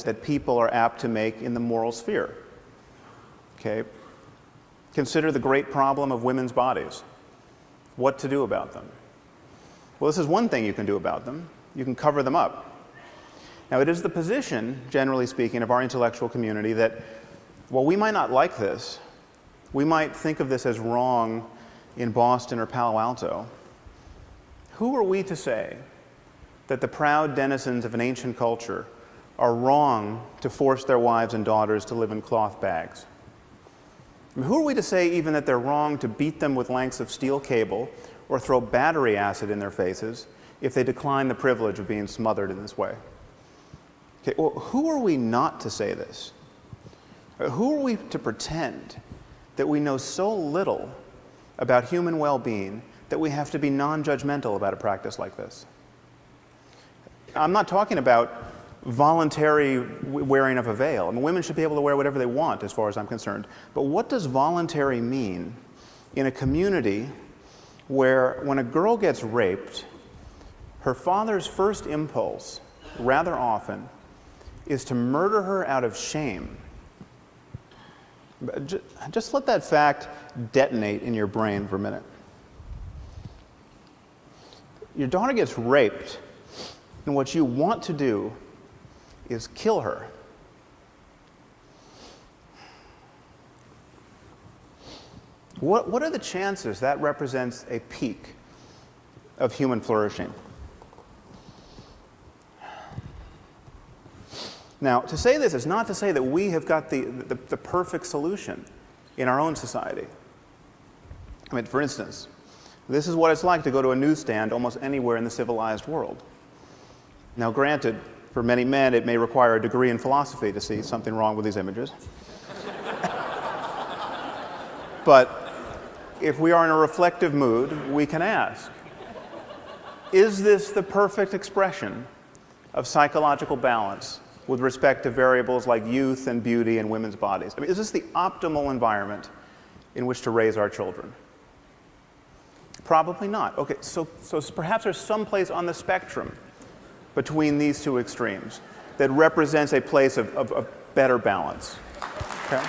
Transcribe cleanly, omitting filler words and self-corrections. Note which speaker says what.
Speaker 1: that people are apt to make in the moral sphere. Okay? Consider the great problem of women's bodies. What to do about them? Well, this is one thing you can do about them. You can cover them up. Now, it is the position, generally speaking, of our intellectual community that, while we might not like this, we might think of this as wrong in Boston or Palo Alto. Who are we to say that the proud denizens of an ancient culture are wrong to force their wives and daughters to live in cloth bags? I mean, who are we to say even that they're wrong to beat them with lengths of steel cable or throw battery acid in their faces if they decline the privilege of being smothered in this way? Okay, well, who are we not to say this? Who are we to pretend that we know so little about human well-being that we have to be non-judgmental about a practice like this? I'm not talking about voluntary wearing of a veil. I mean, women should be able to wear whatever they want, as far as I'm concerned. But what does voluntary mean in a community where, when a girl gets raped, her father's first impulse, rather often, is to murder her out of shame? Just let that fact detonate in your brain for a minute. Your daughter gets raped, and what you want to do is kill her. What are the chances that represents a peak of human flourishing? Now, to say this is not to say that we have got the perfect solution in our own society. I mean, for instance, this is what it's like to go to a newsstand almost anywhere in the civilized world. Now, granted, for many men, it may require a degree in philosophy to see something wrong with these images. But if we are in a reflective mood, we can ask, is this the perfect expression of psychological balance with respect to variables like youth and beauty in women's bodies? I mean, is this the optimal environment in which to raise our children? Probably not. Okay, so perhaps there's some place on the spectrum between these two extremes that represents a place of better balance. Okay?